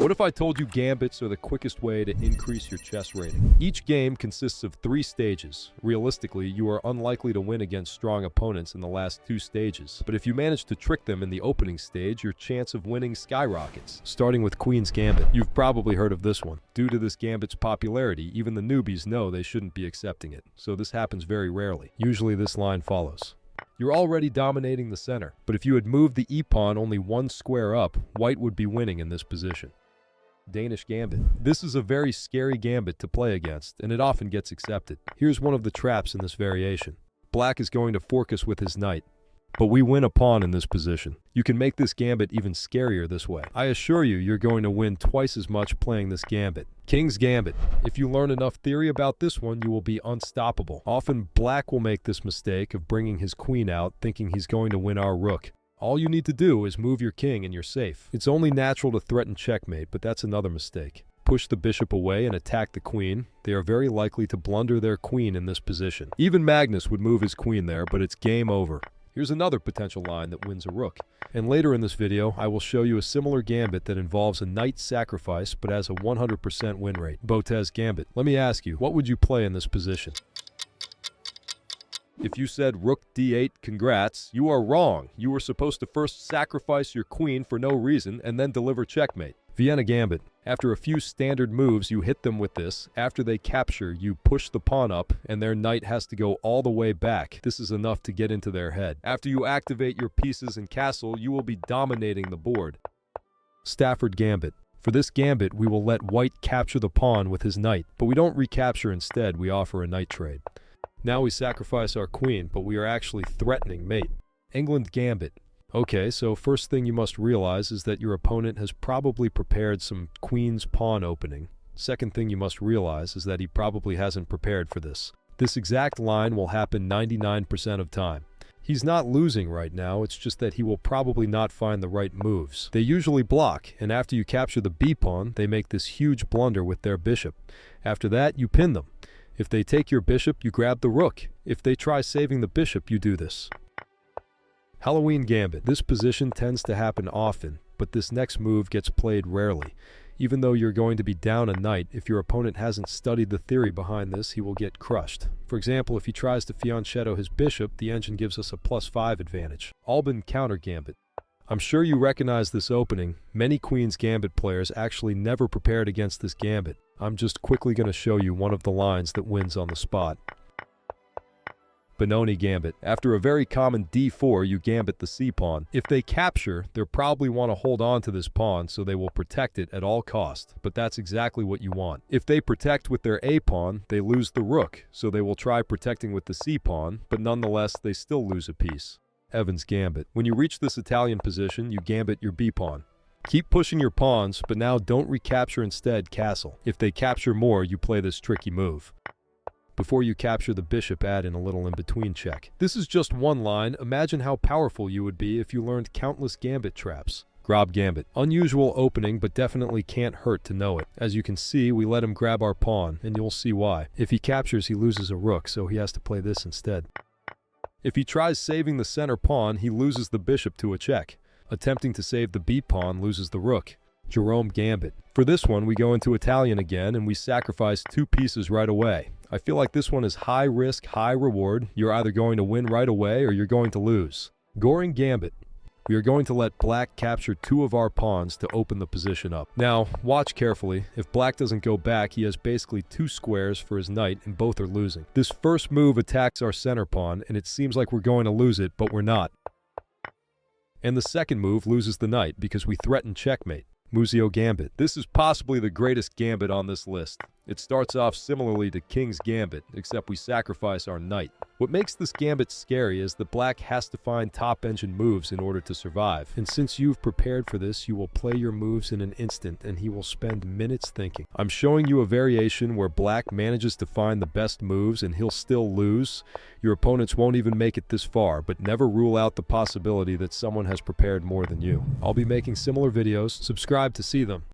What if I told you gambits are the quickest way to increase your chess rating? Each game consists of 3 stages. Realistically, you are unlikely to win against strong opponents in the last 2 stages. But if you manage to trick them in the opening stage, your chance of winning skyrockets. Starting with Queen's Gambit. You've probably heard of this one. Due to this gambit's popularity, even the newbies know they shouldn't be accepting it. So this happens very rarely. Usually this line follows. You're already dominating the center, but if you had moved the e-pawn only 1 square up, white would be winning in this position. Danish Gambit. This is a very scary gambit to play against, and it often gets accepted. Here's one of the traps in this variation. Black is going to fork us with his knight, but we win a pawn in this position. You can make this gambit even scarier this way. I assure you, you're going to win twice as much playing this gambit. King's Gambit. If you learn enough theory about this one, you will be unstoppable. Often, Black will make this mistake of bringing his queen out, thinking he's going to win our rook. All you need to do is move your king and you're safe. It's only natural to threaten checkmate, but that's another mistake. Push the bishop away and attack the queen. They are very likely to blunder their queen in this position. Even Magnus would move his queen there, but it's game over. Here's another potential line that wins a rook. And later in this video, I will show you a similar gambit that involves a knight sacrifice but has a 100% win rate. Botez Gambit. Let me ask you, what would you play in this position? If you said rook d8, congrats, you are wrong. You were supposed to first sacrifice your queen for no reason and then deliver checkmate. Vienna Gambit. After a few standard moves, you hit them with this. After they capture, you push the pawn up, and their knight has to go all the way back. This is enough to get into their head. After you activate your pieces and castle, you will be dominating the board. Stafford Gambit. For this gambit, we will let white capture the pawn with his knight, but we don't recapture instead, we offer a knight trade. Now we sacrifice our queen, but we are actually threatening mate. Englund Gambit. Okay, so first thing you must realize is that your opponent has probably prepared some queen's pawn opening. Second thing you must realize is that he probably hasn't prepared for this. This exact line will happen 99% of time. He's not losing right now, it's just that he will probably not find the right moves. They usually block, and after you capture the b-pawn, they make this huge blunder with their bishop. After that, you pin them. If they take your bishop, you grab the rook. If they try saving the bishop, you do this. Halloween Gambit. This position tends to happen often, but this next move gets played rarely. Even though you're going to be down a knight, if your opponent hasn't studied the theory behind this, he will get crushed. For example, if he tries to fianchetto his bishop, the engine gives us a +5 advantage. Albin Counter Gambit. I'm sure you recognize this opening. Many Queen's Gambit players actually never prepared against this gambit. I'm just quickly going to show you one of the lines that wins on the spot. Benoni Gambit. After a very common d4, you gambit the c-pawn. If they capture, they'll probably want to hold on to this pawn, so they will protect it at all cost. But that's exactly what you want. If they protect with their a-pawn, they lose the rook, so they will try protecting with the c-pawn, but nonetheless, they still lose a piece. Evans Gambit. When you reach this Italian position, you gambit your b-pawn. Keep pushing your pawns, but now don't recapture, instead castle. If they capture more, you play this tricky move. Before you capture the bishop, add in a little in-between check. This is just one line. Imagine how powerful you would be if you learned countless gambit traps. Grob Gambit. Unusual opening, but definitely can't hurt to know it. As you can see, we let him grab our pawn, and you'll see why. If he captures, he loses a rook, so he has to play this instead. If he tries saving the center pawn, he loses the bishop to a check. Attempting to save the b-pawn loses the rook. Jerome Gambit. For this one, we go into Italian again, and we sacrifice 2 pieces right away. I feel like this one is high risk, high reward. You're either going to win right away or you're going to lose. Goring Gambit. We are going to let black capture 2 of our pawns to open the position up. Now, watch carefully. If black doesn't go back, he has basically 2 squares for his knight, and both are losing. This first move attacks our center pawn, and it seems like we're going to lose it, but we're not. And the second move loses the knight because we threaten checkmate. Musio Gambit. This is possibly the greatest gambit on this list. It starts off similarly to King's Gambit, except we sacrifice our knight. What makes this gambit scary is that black has to find top-engine moves in order to survive. And since you've prepared for this, you will play your moves in an instant, and he will spend minutes thinking. I'm showing you a variation where black manages to find the best moves, and he'll still lose. Your opponents won't even make it this far, but never rule out the possibility that someone has prepared more than you. I'll be making similar videos. Subscribe to see them.